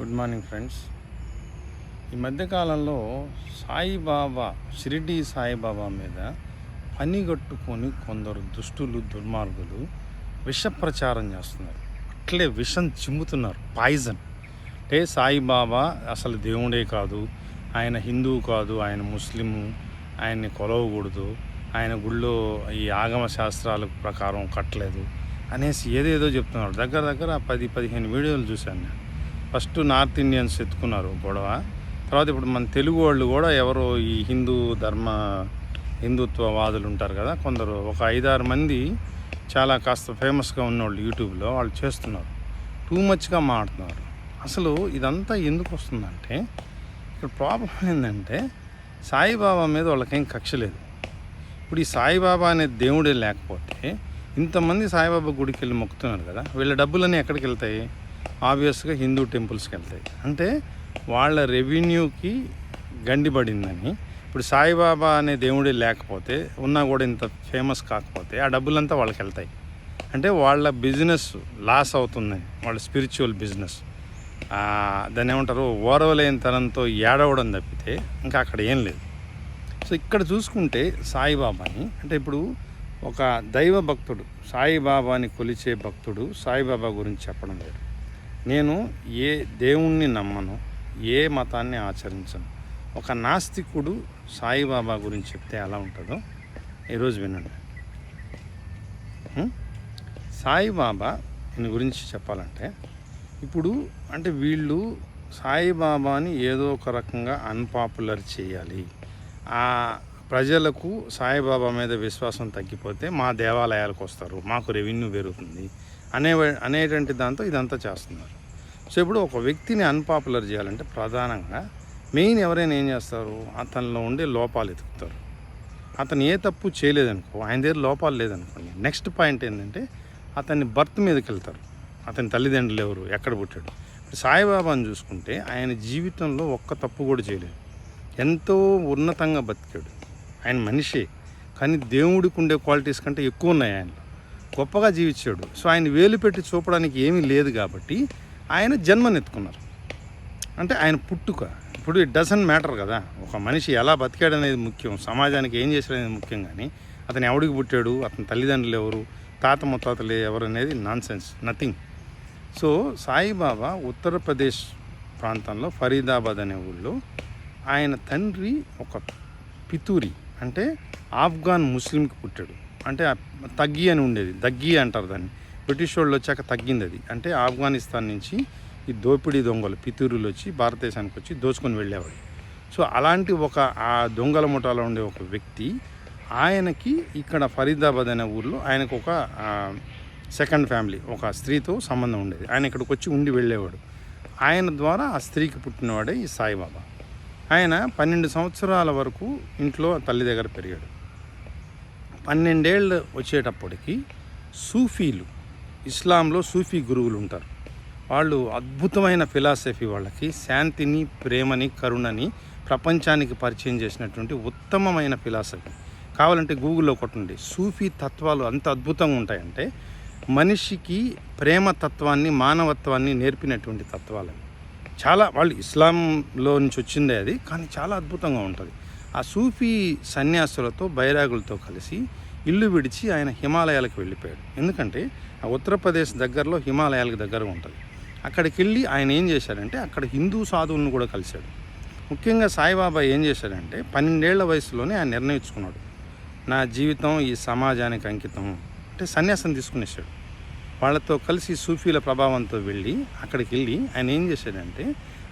Good morning friends. ఈ మధ్యకాలంలో సాయిబాబా, షిరిడి సాయిబాబా మీద పనిగట్టుకొని కొందరు దుష్టులు, దుర్మార్గులు విష ప్రచారం చేస్తున్నారు. అట్లే విషం చిమ్ముతున్నారు, పాయిజన్. అంటే సాయిబాబా అసలు దేవుడే కాదు, ఆయన హిందువు కాదు, ఆయన ముస్లిము, ఆయన్ని కొలవకూడదు, ఆయన గుళ్ళో ఈ ఆగమ శాస్త్రాల ప్రకారం కట్టలేదు అనేసి ఏదేదో చెప్తున్నారు. దగ్గర 10-15 వీడియోలు చూశాను నేను. ఫస్ట్ నార్త్ ఇండియన్స్ ఎత్తుకున్నారు గొడవ, తర్వాత ఇప్పుడు మన తెలుగు వాళ్ళు కూడా ఎవరో ఈ హిందుత్వవాదులు ఉంటారు కదా, కొందరు ఒక 5-6 మంది చాలా కాస్త ఫేమస్గా ఉన్నవాళ్ళు యూట్యూబ్లో వాళ్ళు చేస్తున్నారు. టూ మచ్గా మాట్లాడుతున్నారు. అసలు ఇదంతా ఎందుకు వస్తుందంటే, ఇక్కడ ప్రాబ్లం ఏంటంటే సాయిబాబా మీద వాళ్ళకేం కక్ష లేదు. ఇప్పుడు ఈ సాయిబాబా అనే దేవుడే లేకపోతే ఇంతమంది సాయిబాబా గుడికి వెళ్ళి మొక్కుతున్నారు కదా, వీళ్ళ డబ్బులన్నీ ఎక్కడికి వెళ్తాయి? ఆబ్వియస్గా హిందూ టెంపుల్స్కి వెళ్తాయి. అంటే వాళ్ళ రెవెన్యూకి గండిపడిందని. ఇప్పుడు సాయిబాబా అనే దేవుడే లేకపోతే, ఉన్నా కూడా ఇంత ఫేమస్ కాకపోతే ఆ డబ్బులంతా వాళ్ళకి వెళ్తాయి. అంటే వాళ్ళ బిజినెస్ లాస్ అవుతుంది, వాళ్ళ స్పిరిచువల్ బిజినెస్. దాన్ని ఏమంటారు, ఓరవలేని తనంతో ఏడవడం తప్పితే ఇంకా అక్కడ ఏం లేదు. సో ఇక్కడ చూసుకుంటే సాయిబాబాని, అంటే ఇప్పుడు ఒక దైవ భక్తుడు సాయిబాబాని కొలిచే భక్తుడు సాయిబాబా గురించి చెప్పడం లేదు. నేను ఏ దేవుణ్ణి నమ్మను, ఏ మతాన్ని ఆచరించను. ఒక నాస్తికుడు సాయిబాబా గురించి చెప్తే ఎలా ఉంటుందో ఈరోజు వినండి. సాయిబాబా దీని గురించి చెప్పాలంటే, ఇప్పుడు అంటే వీళ్ళు సాయిబాబాని ఏదో ఒక రకంగా అన్పాపులర్ చేయాలి, ఆ ప్రజలకు సాయిబాబా మీద విశ్వాసం తగ్గిపోతే మా దేవాలయాలకు వస్తారు, మాకు రెవెన్యూ పెరుగుతుంది అనేటువంటి దాంతో ఇదంతా చేస్తున్నారు. సో ఇప్పుడు ఒక వ్యక్తిని అన్పాపులర్ చేయాలంటే ప్రధానంగా మెయిన్ ఎవరైనా ఏం చేస్తారు, అతనిలో ఉండే లోపాలు ఎతుకుతారు. అతను ఏ తప్పు చేయలేదనుకో, ఆయన దగ్గర లోపాలు లేదనుకోండి, నెక్స్ట్ పాయింట్ ఏంటంటే అతన్ని బర్త్ మీదకి వెళ్తారు. అతని తల్లిదండ్రులు ఎవరు, ఎక్కడ పుట్టాడు. సాయిబాబాని చూసుకుంటే ఆయన జీవితంలో ఒక్క తప్పు కూడా చేయలేదు, ఎంతో ఉన్నతంగా బతికాడు. ఆయన మనిషే, కానీ దేవుడికి ఉండే క్వాలిటీస్ కంటే ఎక్కువ ఉన్నాయి ఆయనలో, గొప్పగా జీవించాడు. సో ఆయన వేలు పెట్టి చూపడానికి ఏమీ లేదు కాబట్టి ఆయన జన్మనెత్తుకున్నారు. అంటే ఆయన పుట్టుక ఇప్పుడు ఇట్ డజంట్ మ్యాటర్ కదా, ఒక మనిషి ఎలా బతికాడు అనేది ముఖ్యం, సమాజానికి ఏం చేశాడు అనేది ముఖ్యం. కానీ అతను ఎవడికి పుట్టాడు, అతని తల్లిదండ్రులు ఎవరు, తాత ముత్తాతలు ఎవరు అనేది non sense, nothing. So Saibaba Uttar Pradesh ప్రాంతంలో ఫరీదాబాద్ అనే ఊళ్ళో ఆయన తండ్రి ఒక పితూరి, అంటే ఆఫ్ఘాన్ ముస్లింకి పుట్టాడు. అంటే తగ్గి అని ఉండేది, దగ్గి అంటారు దాన్ని. బ్రిటిష్ వాళ్ళు వచ్చాక తగ్గింది అది. అంటే ఆఫ్ఘనిస్తాన్ నుంచి ఈ దోపిడీ దొంగలు పితూరులు వచ్చి భారతదేశానికి వచ్చి దోచుకొని వెళ్ళేవాడు. సో అలాంటి ఆ దొంగల ముఠాలో ఉండే ఒక వ్యక్తి, ఆయనకి ఇక్కడ ఫరీదాబాద్ అనే ఊర్లో ఆయనకు ఒక సెకండ్ ఫ్యామిలీ, ఒక స్త్రీతో సంబంధం ఉండేది. ఆయన ఇక్కడికి వచ్చి ఉండి వెళ్ళేవాడు. ఆయన ద్వారా ఆ స్త్రీకి పుట్టినవాడే ఈ సాయిబాబా. ఆయన 12 సంవత్సరాల వరకు ఇంట్లో తల్లి దగ్గర పెరిగాడు. 12 ఏళ్ళు వచ్చేటప్పటికి సూఫీలు, ఇస్లాంలో సూఫీ గురువులు ఉంటారు. వాళ్ళు అద్భుతమైన ఫిలాసఫీ, వాళ్ళకి శాంతిని, ప్రేమని, కరుణని ప్రపంచానికి పరిచయం చేసినటువంటి ఉత్తమమైన ఫిలాసఫీ. కావాలంటే గూగుల్లో కొట్టండి, సూఫీ తత్వాలు అంత అద్భుతంగా ఉంటాయంటే మనిషికి ప్రేమ తత్వాన్ని, మానవత్వాన్ని నేర్పినటువంటి తత్వాలు. చాలా వాళ్ళు ఇస్లాంలో నుంచి వచ్చిందే అది, కానీ చాలా అద్భుతంగా ఉంటుంది. ఆ సూఫీ సన్యాసులతో, బైరాగులతో కలిసి ఇల్లు విడిచి ఆయన హిమాలయాలకు వెళ్ళిపోయాడు. ఎందుకంటే ఆ ఉత్తరప్రదేశ్ దగ్గరలో హిమాలయాలకు దగ్గర ఉంటుంది. అక్కడికి వెళ్ళి ఆయన ఏం చేశాడంటే అక్కడ హిందూ సాధువులను కూడా కలిశాడు. ముఖ్యంగా సాయిబాబా ఏం చేశాడంటే 12 ఏళ్ల వయసులోనే ఆయన నిర్ణయించుకున్నాడు, నా జీవితం ఈ సమాజానికి అంకితం. అంటే సన్యాసం తీసుకునేసాడు. వాళ్ళతో కలిసి సూఫీల ప్రభావంతో వెళ్ళి అక్కడికి వెళ్ళి ఆయన ఏం చేశాడంటే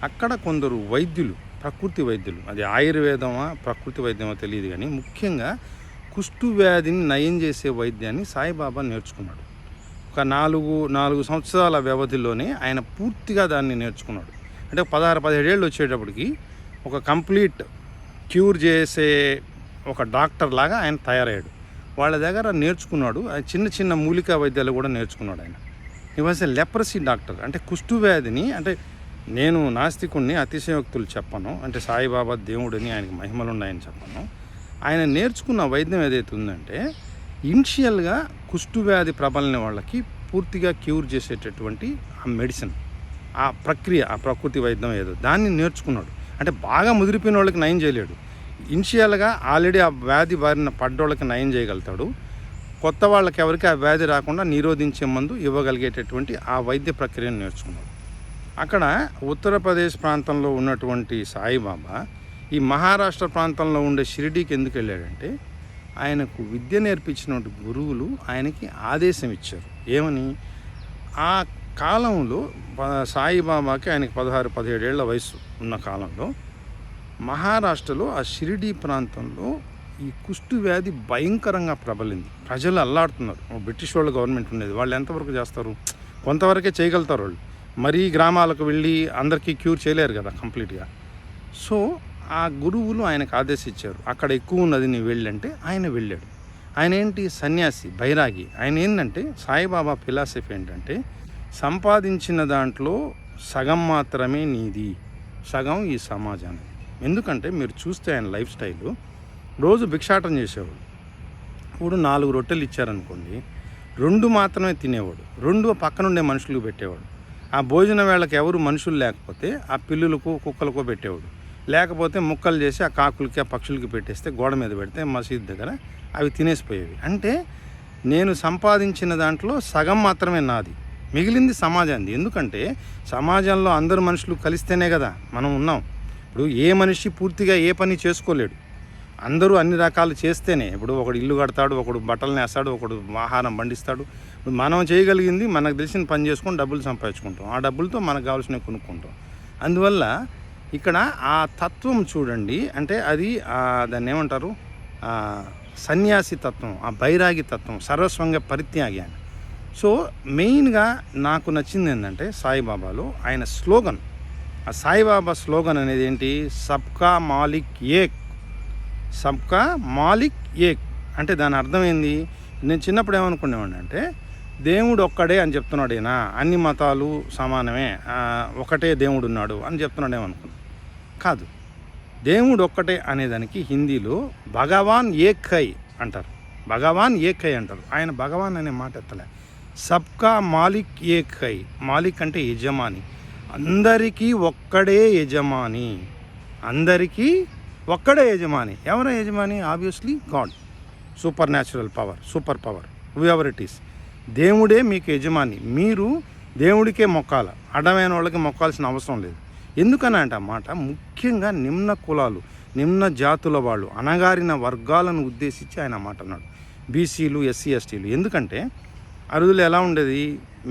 అక్కడ కొందరు వైద్యులు, ప్రకృతి వైద్యులు, అది ఆయుర్వేదమా ప్రకృతి వైద్యమో తెలియదు కానీ ముఖ్యంగా కుష్టు వ్యాధిని నయం చేసే వైద్యాన్ని సాయిబాబా నేర్చుకున్నాడు. ఒక 4 సంవత్సరాల వ్యవధిలోనే ఆయన పూర్తిగా దాన్ని నేర్చుకున్నాడు. అంటే 16-17 ఏళ్ళు వచ్చేటప్పటికి ఒక కంప్లీట్ క్యూర్ చేసే ఒక డాక్టర్ లాగా ఆయన తయారయ్యాడు. వాళ్ళ దగ్గర నేర్చుకున్నాడు. చిన్న మూలికా వైద్యాలు కూడా నేర్చుకున్నాడు ఆయన. He was a leprosy doctor. అంటే కుష్టు వ్యాధిని, అంటే నేను నాస్తికుడిని, అతిశయోక్తులు చెప్పను, అంటే సాయిబాబా దేవుడిని, ఆయనకి మహిమలు ఉన్నాయని చెప్పను. ఆయన నేర్చుకున్న వైద్యం ఏదైతే ఉందంటే ఇనిషియల్గా కుష్టు వ్యాధి ప్రబలిన వాళ్ళకి పూర్తిగా క్యూర్ చేసేటటువంటి ఆ మెడిసిన్. ఆ ప్రక్రియ, ఆ ప్రకృతి వైద్యం ఏదో దాన్ని నేర్చుకున్నాడు. అంటే బాగా ముదిరిపోయిన వాళ్ళకి నయం చేయలేడు. ఇనిషియల్గా ఆల్రెడీ ఆ వ్యాధి బారిన పడ్డోళ్ళకి నయం చేయగలుగుతాడు. కొత్త వాళ్ళకి ఎవరికి ఆ వ్యాధి రాకుండా నిరోధించే మందు ఇవ్వగలిగేటటువంటి ఆ వైద్య ప్రక్రియను నేర్చుకున్నాడు. అక్కడ ఉత్తరప్రదేశ్ ప్రాంతంలో ఉన్నటువంటి సాయిబాబా ఈ మహారాష్ట్ర ప్రాంతంలో ఉండే షిరిడీకి ఎందుకు వెళ్ళాడంటే, ఆయనకు విద్య నేర్పించినటువంటి గురువులు ఆయనకి ఆదేశం ఇచ్చారు. ఏమని? ఆ కాలంలో సాయిబాబాకి ఆయనకి 16-17 ఏళ్ల వయసు ఉన్న కాలంలో మహారాష్ట్రలో ఆ షిరిడీ ప్రాంతంలో ఈ కుష్టు వ్యాధి భయంకరంగా ప్రబలింది. ప్రజలు అల్లాడుతున్నారు. బ్రిటిష్ వాళ్ళ గవర్నమెంట్ ఉండేది, వాళ్ళు ఎంతవరకు చేస్తారు? కొంతవరకే చేయగలుగుతారు వాళ్ళు. మరీ గ్రామాలకు వెళ్ళి అందరికీ క్యూర్ చేయలేరు కదా కంప్లీట్గా. సో ఆ గురువులు ఆయనకు ఆదేశించారు, అక్కడ ఎక్కువ ఉన్నది నీ వెళ్ళంటే ఆయన వెళ్ళాడు. ఆయన ఏంటి? సన్యాసి, బైరాగి. ఆయన ఏంటంటే సాయిబాబా ఫిలాసఫీ ఏంటంటే, సంపాదించిన దాంట్లో సగం మాత్రమే నీది, సగం ఈ సమాజానికి. ఎందుకంటే మీరు చూస్తే ఆయన లైఫ్ స్టైలు, రోజు భిక్షాటం చేసేవాడు. ఇప్పుడు 4 రొట్టెలు ఇచ్చారనుకోండి, 2 మాత్రమే తినేవాడు, 2 పక్కనుండే మనుషులకు పెట్టేవాడు. ఆ భోజన వేళకి ఎవరు మనుషులు లేకపోతే ఆ పిల్లులకు కుక్కలకు పెట్టేవాడు. లేకపోతే ముక్కలు చేసి ఆ కాకులకి ఆ పక్షులకి పెట్టేస్తే గోడ మీద పెడితే మసీద్ దగ్గర అవి తినేసిపోయేవి. అంటే నేను సంపాదించిన దాంట్లో సగం మాత్రమే నాది, మిగిలింది సమాజానికి. ఎందుకంటే సమాజంలో అందరు మనుషులు కలిస్తేనే కదా మనం ఉన్నాం. ఇప్పుడు ఏ మనిషి పూర్తిగా ఏ పని చేసుకోలేడు, అందరూ అన్ని రకాలు చేస్తేనే. ఇప్పుడు ఒకడు ఇల్లు కడతాడు, ఒకడు బట్టలు నేస్తాడు, ఒకడు ఆహారం పండిస్తాడు. ఇప్పుడు మనం చేయగలిగింది మనకు తెలిసిన పని చేసుకొని డబ్బులు సంపాదించుకుంటాం, ఆ డబ్బులతో మనకు కావాల్సినవి కొనుక్కుంటాం. అందువల్ల ఇక్కడ ఆ తత్వం చూడండి, అంటే అది దాన్ని ఏమంటారు, సన్యాసి తత్వం, ఆ బైరాగి తత్వం, సర్వస్వంగ పరిత్యాగి అని. సో మెయిన్గా నాకు నచ్చింది ఏంటంటే సాయిబాబాలో ఆయన స్లోగన్, ఆ సాయిబాబా స్లోగన్ అనేది ఏంటి? సబ్కా మాలిక్ ఏక్, సబ్కా మాలిక్ ఏక్. అంటే దాని అర్థం ఏంది? నేను చిన్నప్పుడు ఏమనుకునేవాడిని అంటే, దేవుడు ఒక్కడే అని చెప్తున్నాడేనా, అన్ని మతాలు సమానమే, ఒకటే దేవుడు ఉన్నాడు అని చెప్తున్నాడేమనుకున్నాను. కాదు, దేవుడు ఒక్కటే అనేదానికి హిందీలో భగవాన్ ఏక్ హై అంటారు, భగవాన్ ఏక్ హై అంటారు. ఆయన భగవాన్ అనే మాట ఎత్తలే, సబ్కా మాలిక్ ఏక్ హై. మాలిక్ అంటే యజమాని, అందరికీ ఒక్కడే యజమాని, అందరికీ ఒక్కడే యజమాని. ఎవరు యజమాని? Obviously God, super natural power, super power, whoever it is. దేవుడే మీకు యజమాని. మీరు దేవుడికే మొక్కాల, అడ్డమైన వాళ్ళకి మొక్కాల్సిన అవసరం లేదు. ఎందుకని అంటే అన్నమాట, ముఖ్యంగా నిమ్న కులాలు, నిమ్న జాతుల వాళ్ళు, అణగారిన వర్గాలను ఉద్దేశించి ఆయన మాట అన్నాడు. బీసీలు, ఎస్సీ, ఎస్టీలు. ఎందుకంటే ఆ రోజుల్లో ఎలా ఉండేది?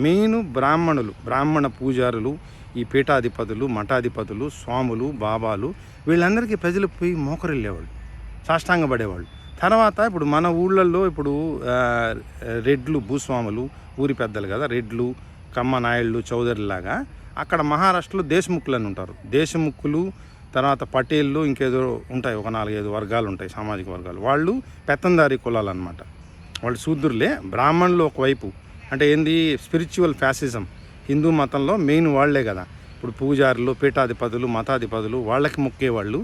మెయిన్ బ్రాహ్మణులు, బ్రాహ్మణ పూజారులు, ఈ పీఠాధిపతులు, మఠాధిపతులు, స్వాములు, బాబాలు, వీళ్ళందరికీ ప్రజలు పోయి మోకరిల్లేవాళ్ళు, సాష్టాంగపడేవాళ్ళు. తర్వాత ఇప్పుడు మన ఊళ్ళల్లో ఇప్పుడు రెడ్లు, భూస్వాములు, ఊరి పెద్దలు కదా, రెడ్లు, కమ్మ నాయుళ్ళు, చౌదరిలాగా. అక్కడ మహారాష్ట్రలో దేశముఖులు అని ఉంటారు. దేశముఖులు, తర్వాత పటేళ్ళు, ఇంకేదో ఉంటాయి, ఒక 4-5 వర్గాలు ఉంటాయి, సామాజిక వర్గాలు. వాళ్ళు పెత్తందారి కులాలు అనమాట. వాళ్ళు శూద్రులే. బ్రాహ్మణులు ఒకవైపు, అంటే ఏంది, స్పిరిచువల్ ఫ్యాసిజం. హిందూ మతంలో మెయిన్ వాళ్లే కదా. ఇప్పుడు పూజారులు, పీఠాధిపతులు, మతాధిపతులు, వాళ్ళకి మొక్కేవాళ్ళు.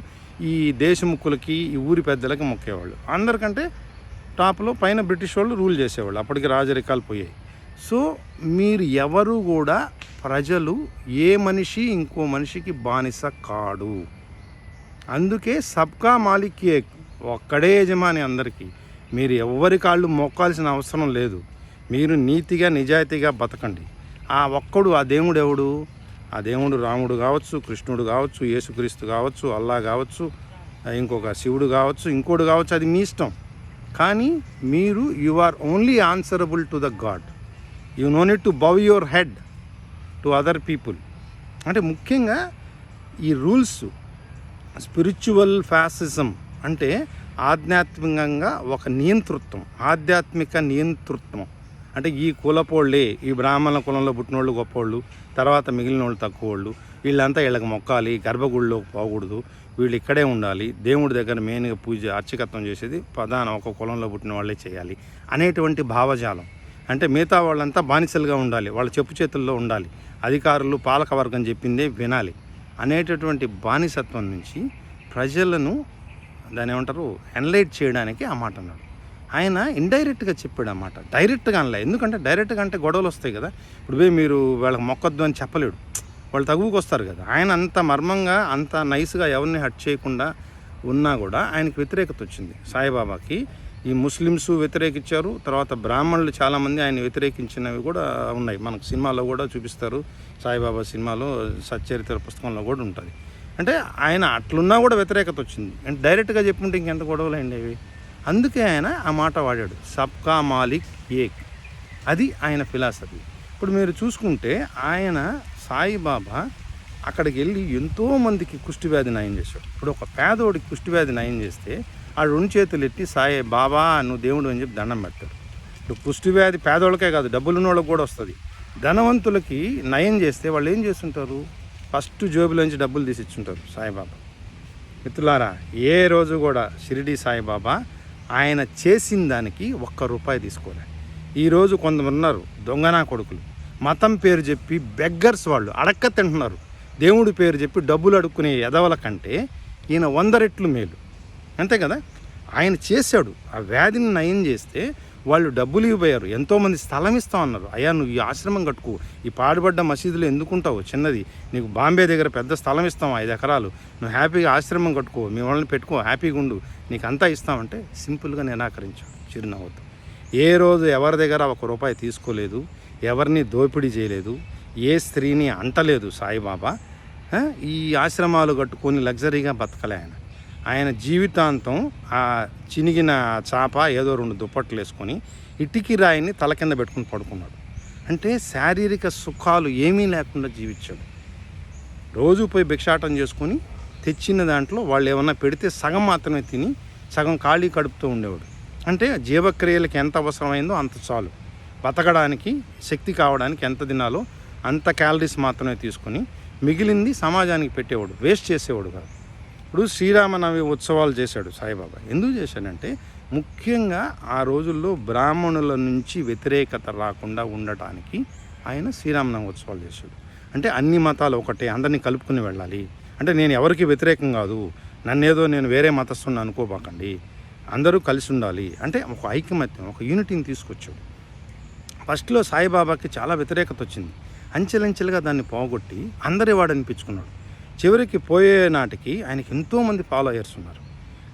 ఈ దేశముఖులకి, ఈ ఊరి పెద్దలకి మొక్కేవాళ్ళు. అందరికంటే టాప్లో పైన బ్రిటిష్ వాళ్ళు రూల్ చేసేవాళ్ళు. అప్పటికి రాజరికాలు పోయాయి. సో మీరు ఎవరు కూడా, ప్రజలు ఏ మనిషి ఇంకో మనిషికి బానిస కాడు. అందుకే సబ్కా మాలిక్ ఏక్, ఒక్కడే యజమాని అందరికీ. మీరు ఎవరి కాళ్ళు మొక్కాల్సిన అవసరం లేదు. మీరు నీతిగా నిజాయితీగా బతకండి. ఆ ఒక్కడు, ఆ దేవుడు ఎవడు? ఆ దేవుడు రాముడు కావచ్చు, కృష్ణుడు కావచ్చు, యేసుక్రీస్తు కావచ్చు, అల్లా కావచ్చు, ఇంకొక శివుడు కావచ్చు, ఇంకోటి కావచ్చు, అది మీ ఇష్టం. కానీ మీరు you are only answerable to the God. You no need to bow your head to other people. అంటే ముఖ్యంగా ఈ రూల్స్, స్పిరిచువల్ ఫ్యాసిజం అంటే ఆధ్యాత్మికంగా ఒక నియంతృత్వం, ఆధ్యాత్మిక నియంతృత్వం. అంటే ఈ కులపోళ్ళే, ఈ బ్రాహ్మణ కులంలో పుట్టినోళ్ళు గొప్పోళ్ళు, తర్వాత మిగిలిన వాళ్ళు తక్కువ వాళ్ళు, వీళ్ళంతా వీళ్ళకి మొక్కాలి, గర్భగుడిలోకి పోకూడదు, వీళ్ళు ఇక్కడే ఉండాలి, దేవుడి దగ్గర మెయిన్గా పూజ అర్చకత్వం చేసేది ప్రధాన ఒక కులంలో పుట్టిన వాళ్ళే చేయాలి అనేటువంటి భావజాలం. అంటే మిగతా వాళ్ళంతా బానిసలుగా ఉండాలి, వాళ్ళ చెప్పు చేతుల్లో ఉండాలి, అధికారులు, పాలకవర్గం చెప్పిందే వినాలి అనేటటువంటి బానిసత్వం నుంచి ప్రజలను, దాన్ని ఏమంటారు, ఎన్లైట్ చేయడానికి ఆ మాట అన్నాడు. ఆయన ఇండైరెక్ట్గా చెప్పాడు అన్నమాట, డైరెక్ట్గా అనలే. ఎందుకంటే డైరెక్ట్గా అంటే గొడవలు వస్తాయి కదా. ఇప్పుడు మీరు వాళ్ళకి మొక్కద్దు అని చెప్పలేడు. వాళ్ళు తగువుకు వస్తారు కదా. ఆయన అంత మర్మంగా అంత నైస్గా ఎవరిని హట్ చేయకుండా ఉన్నా కూడా ఆయనకి వ్యతిరేకత వచ్చింది. సాయిబాబాకి ఈ ముస్లిమ్స్ వ్యతిరేకించారు, తర్వాత బ్రాహ్మణులు చాలామంది ఆయన వ్యతిరేకించినవి కూడా ఉన్నాయి. మనకు సినిమాలో కూడా చూపిస్తారు, సాయిబాబా సినిమాలో సచ్చరిత్ర పుస్తకంలో కూడా ఉంటుంది. అంటే ఆయన అట్లున్నా కూడా వ్యతిరేకత వచ్చింది. అంటే డైరెక్ట్గా చెప్పుకుంటే ఇంకెంత గొడవలు ఉండేవి. అందుకే ఆయన ఆ మాట వాడాడు, సబ్కా మాలిక్ ఏక్. అది ఆయన ఫిలాసఫీ. ఇప్పుడు మీరు చూసుకుంటే ఆయన సాయిబాబా అక్కడికి వెళ్ళి ఎంతోమందికి కుష్టివ్యాధి నయం చేశాడు. ఇప్పుడు ఒక పేదోడికి కుష్టివ్యాధి నయం చేస్తే ఆ 2 చేతులు ఎత్తి సాయి బాబా నువ్వు దేవుడు అని చెప్పి దండం పెడతాడు. ఇప్పుడు కుష్టివ్యాధి పేదోళ్ళకే కాదు, డబ్బులున్న వాళ్ళకి కూడా వస్తుంది. ధనవంతులకి నయం చేస్తే వాళ్ళు ఏం చేస్తుంటారు, ఫస్ట్ జోబులోంచి డబ్బులు తీసి ఇచ్చుంటారు సాయిబాబా. మిత్రులారా, ఏ రోజు కూడా షిరిడి సాయిబాబా ఆయన చేసిన దానికి ₹1 తీసుకోలే. ఈరోజు కొంతమంది ఉన్నారు దొంగనా కొడుకులు, మతం పేరు చెప్పి బెగ్గర్స్, వాళ్ళు అడక్క తింటున్నారు. దేవుడి పేరు చెప్పి డబ్బులు అడుక్కునే ఎదవల కంటే ఈయన 100 రెట్లు మేలు. అంతే కదా. ఆయన చేశాడు, ఆ వ్యాధిని నయం చేస్తే వాళ్ళు డబ్బులు ఇవ్వబోయారు. ఎంతోమంది స్థలం ఇస్తామన్నారు. అయ్యా నువ్వు ఈ ఆశ్రమం కట్టుకో, ఈ పాడుబడ్డ మసీదులో ఎందుకుంటావు, చిన్నది, నీకు బాంబే దగ్గర పెద్ద స్థలం ఇస్తాం 5 ఎకరాలు, నువ్వు హ్యాపీగా ఆశ్రమం కట్టుకో, మీ వాళ్ళని పెట్టుకో, హ్యాపీగా ఉండు, నీకు అంతా ఇస్తామంటే సింపుల్గా నిరాకరించాడు చిరునవ్వుతో. ఏ రోజు ఎవరి దగ్గర ₹1 తీసుకోలేదు, ఎవరిని దోపిడీ చేయలేదు, ఏ స్త్రీని అంటలేదు సాయిబాబా. ఈ ఆశ్రమాలు కట్టుకొని లగ్జరీగా బతకలే ఆయన. ఆయన జీవితాంతం ఆ చినిగిన చాప ఏదో 2 దుప్పట్లు వేసుకొని ఇటికి రాయిని తల కింద పెట్టుకుని పడుకున్నాడు. అంటే శారీరక సుఖాలు ఏమీ లేకుండా జీవించాడు. రోజు పోయి భిక్షాటం చేసుకొని తెచ్చిన దాంట్లో వాళ్ళు ఏమన్నా పెడితే సగం మాత్రమే తిని సగం ఖాళీ కడుపుతూ ఉండేవాడు. అంటే జీవక్రియలకు ఎంత అవసరమైందో అంత చాలు, బతకడానికి శక్తి కావడానికి ఎంత తినాలో అంత క్యాలరీస్ మాత్రమే తీసుకొని మిగిలింది సమాజానికి పెట్టేవాడు, వేస్ట్ చేసేవాడు కాదు. ఇప్పుడు శ్రీరామనవమి ఉత్సవాలు చేశాడు సాయిబాబా. ఎందుకు చేశాడంటే ముఖ్యంగా ఆ రోజుల్లో బ్రాహ్మణుల నుంచి వ్యతిరేకత రాకుండా ఉండటానికి ఆయన శ్రీరామనవమి ఉత్సవాలు చేశాడు. అంటే అన్ని మతాలు ఒకటే, అందరినీ కలుపుకుని వెళ్ళాలి. అంటే నేను ఎవరికి వ్యతిరేకం కాదు, నన్నేదో నేను వేరే మతస్థుని అనుకోబాకండి, అందరూ కలిసి ఉండాలి అంటే ఒక ఐకమత్యం, ఒక యూనిటీని తీసుకొచ్చాడు. ఫస్ట్లో సాయిబాబాకి చాలా వ్యతిరేకత వచ్చింది. అంచెలంచెలుగా దాన్ని పోగొట్టి అందరి వాడు అనిపించుకున్నాడు. చివరికి పోయే నాటికి ఆయనకి ఎంతోమంది ఫాలోయర్స్ ఉన్నారు.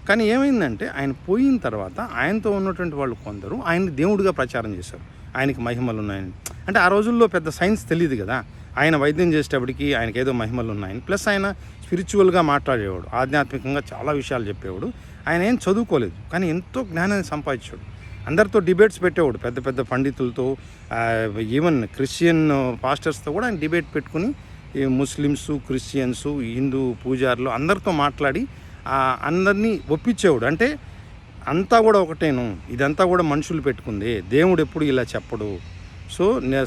కానీ ఏమైందంటే ఆయన పోయిన తర్వాత ఆయనతో ఉన్నటువంటి వాళ్ళు కొందరు ఆయన్ని దేవుడిగా ప్రచారం చేశారు, ఆయనకి మహిమలు ఉన్నాయని. అంటే ఆ రోజుల్లో పెద్ద సైన్స్ తెలియదు కదా. ఆయన వైద్యం చేసేటప్పటికి ఆయనకి ఏదో మహిమలు ఉన్నాయని, ప్లస్ ఆయన స్పిరిచువల్గా మాట్లాడేవాడు, ఆధ్యాత్మికంగా చాలా విషయాలు చెప్పేవాడు. ఆయన ఏం చదువుకోలేదు కానీ ఎంతో జ్ఞానాన్ని సంపాదించాడు. అందరితో డిబేట్స్ పెట్టేవాడు, పెద్ద పెద్ద పండితులతో, ఈవెన్ క్రిస్టియన్ పాస్టర్స్తో కూడా ఆయన డిబేట్ పెట్టుకుని ఈ ముస్లిమ్స్, క్రిస్టియన్స్, హిందూ పూజారులు అందరితో మాట్లాడి అందరినీ ఒప్పించేవాడు. అంటే అంతా కూడా ఒకటేను, ఇదంతా కూడా మనుషులు పెట్టుకుంది, దేవుడు ఎప్పుడు ఇలా చెప్పడు, సో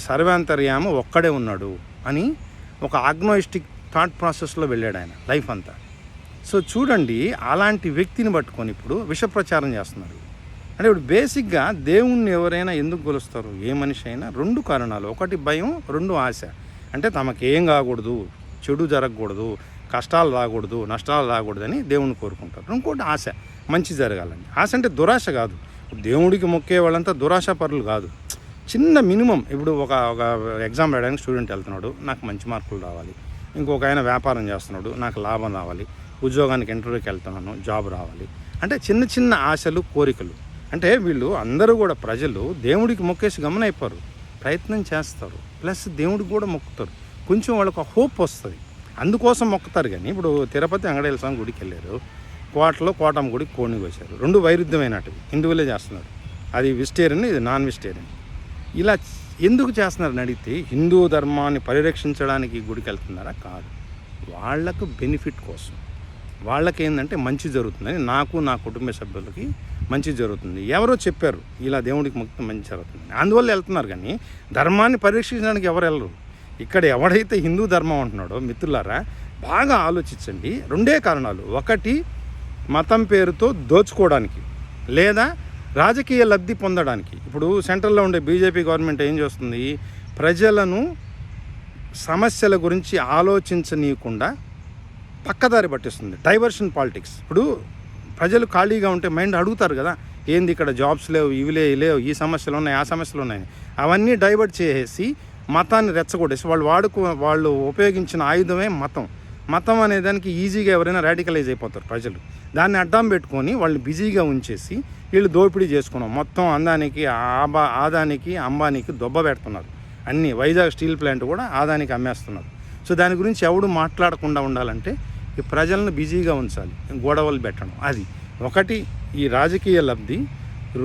సర్వాంతర్యామ ఒక్కడే ఉన్నాడు అని ఒక ఆగ్నోయిస్టిక్ థాట్ ప్రాసెస్లో వెళ్ళాడు ఆయన లైఫ్ అంతా. సో చూడండి, అలాంటి వ్యక్తిని పట్టుకొని ఇప్పుడు విష ప్రచారం చేస్తున్నారు. అంటే ఇప్పుడు బేసిక్గా దేవుణ్ణి ఎవరైనా ఎందుకు కొలుస్తారు, ఏ మనిషి అయినా 2 కారణాలు. ఒకటి భయం, 2 ఆశ. అంటే తమకేం కాకూడదు, చెడు జరగకూడదు, కష్టాలు రాకూడదు, నష్టాలు రాకూడదని దేవుణ్ణి కోరుకుంటారు. ఇంకోటి ఆశ, మంచి జరగాలని. ఆశ అంటే దురాశ కాదు. దేవుడికి మొక్కే వాళ్ళంతా దురాశ పరులు కాదు. చిన్న మినిమం, ఇప్పుడు ఒక ఎగ్జామ్ రాయడానికి స్టూడెంట్ వెళ్తున్నాడు, నాకు మంచి మార్కులు రావాలి. ఇంకొక ఆయన వ్యాపారం చేస్తున్నాడు, నాకు లాభం రావాలి. ఉద్యోగానికి ఇంటర్వ్యూకి వెళ్తున్నాను, జాబ్ రావాలి. అంటే చిన్న చిన్న ఆశలు, కోరికలు. అంటే వీళ్ళు అందరూ కూడా ప్రజలు దేవుడికి మొక్కేసి గమనైపోరు, ప్రయత్నం చేస్తారు, ప్లస్ దేవుడికి కూడా మొక్కుతారు. కొంచెం వాళ్ళకు హోప్ వస్తుంది, అందుకోసం మొక్కుతారు. కానీ ఇప్పుడు తిరుపతి వెంకటేశ్వర స్వామి గుడికి వెళ్ళారు, కోటలో కోటమ్మ గుడికి కోడికి వచ్చారు. 2 వైరుధ్యమైనట్టువి, హిందువులే చేస్తున్నారు. అది వెజిటేరియన్, ఇది నాన్ వెజిటేరియన్. ఇలా ఎందుకు చేస్తున్నారని అడిగితే హిందూ ధర్మాన్ని పరిరక్షించడానికి గుడికి వెళ్తున్నారా? కాదు, వాళ్లకు బెనిఫిట్ కోసం. వాళ్ళకి ఏంటంటే మంచి జరుగుతుందని, నాకు నా కుటుంబ సభ్యులకి మంచి జరుగుతుంది, ఎవరో చెప్పారు ఇలా దేవుడికి మొక్కితే మంచి జరుగుతుంది, అందువల్ల వెళ్తున్నారు. కానీ ధర్మాన్ని పరీక్షించడానికి ఎవరు వెళ్ళరు. ఇక్కడ ఎవడైతే హిందూ ధర్మం అంటున్నాడో మిత్రులారా బాగా ఆలోచించండి. 2 కారణాలు. ఒకటి మతం పేరుతో దోచుకోవడానికి, లేదా రాజకీయ లబ్ధి పొందడానికి. ఇప్పుడు సెంట్రల్లో ఉండే బీజేపీ గవర్నమెంట్ ఏం చేస్తుంది, ప్రజలను సమస్యల గురించి ఆలోచించనీయకుండా పక్కదారి పట్టిస్తుంది, డైవర్షన్ పాలిటిక్స్. ఇప్పుడు ప్రజలు ఖాళీగా ఉంటే మైండ్ అడుగుతారు కదా, ఏంది ఇక్కడ జాబ్స్ లేవు, ఇవి లేవు, ఈ సమస్యలు ఉన్నాయి, ఆ సమస్యలు ఉన్నాయి, అవన్నీ డైవర్ట్ చేసేసి మతాన్ని రెచ్చగొట్టేసి వాళ్ళు ఉపయోగించిన ఆయుధమే మతం. మతం అనే దానికి ఈజీగా ఎవరైనా రాడికలైజ్ అయిపోతారు ప్రజలు. దాన్ని అడ్డం పెట్టుకొని వాళ్ళని బిజీగా ఉంచేసి వీళ్ళు దోపిడీ చేసుకున్నాం. మొత్తం ఆదానికి అంబానీకి దొబ్బ పెడుతున్నారు. అన్నీ వైజాగ్ స్టీల్ ప్లాంట్ కూడా ఆదానికి అమ్మేస్తున్నారు. సో దాని గురించి ఎవడు మాట్లాడకుండా ఉండాలంటే ఈ ప్రజలను బిజీగా ఉంచాలి, గొడవలు పెట్టడం. అది ఒకటి ఈ రాజకీయ లబ్ధి.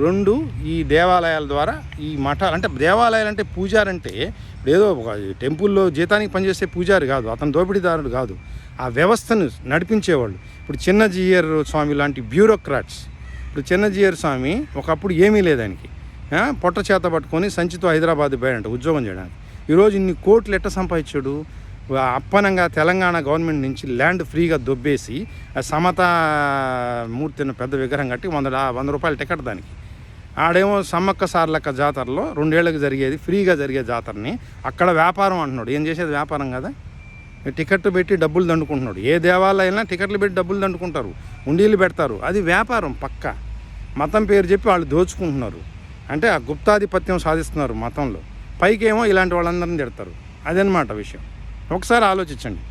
2 ఈ దేవాలయాల ద్వారా ఈ మఠాలు. అంటే దేవాలయాలు అంటే పూజారంటే ఏదో ఒక టెంపుల్లో జీతానికి పనిచేసే పూజారి కాదు, అతను దోపిడీదారుడు కాదు, ఆ వ్యవస్థను నడిపించేవాళ్ళు. ఇప్పుడు చిన్నజీయర్ స్వామి లాంటి బ్యూరోక్రాట్స్. ఇప్పుడు చిన్నజీయర్ స్వామి ఒకప్పుడు ఏమీ లేదానికి, పొట్ట చేత పట్టుకొని సంచితో హైదరాబాద్ పోయాడంట ఉద్యోగం చేయడానికి. ఈరోజు ఇన్ని కోట్లు ఎట్ట సంపాదించాడు? అప్పనంగా తెలంగాణ గవర్నమెంట్ నుంచి ల్యాండ్ ఫ్రీగా దొబ్బేసి సమతా మూర్తిని పెద్ద విగ్రహం కట్టి 100 రూపాయల టికెట్ దానికి. ఆడేమో సమ్మక్క సార్లక్క జాతరలో 2 ఏళ్ళకి జరిగేది ఫ్రీగా జరిగే జాతరని అక్కడ వ్యాపారం అంటున్నాడు. ఏం చేసేది వ్యాపారం కదా, టికెట్ పెట్టి డబ్బులు దండుకుంటున్నాడు. ఏ దేవాలయంలో టికెట్లు పెట్టి డబ్బులు దండుకుంటారు, ఉండీలు పెడతారు. అది వ్యాపారం పక్క. మతం పేరు చెప్పి వాళ్ళు దోచుకుంటున్నారు. అంటే ఆ గుప్తాధిపత్యం సాధిస్తున్నారు మతంలో. పైకేమో ఇలాంటి వాళ్ళందరినీ తిడతారు. అదనమాట విషయం. ఒకసారి ఆలోచించండి.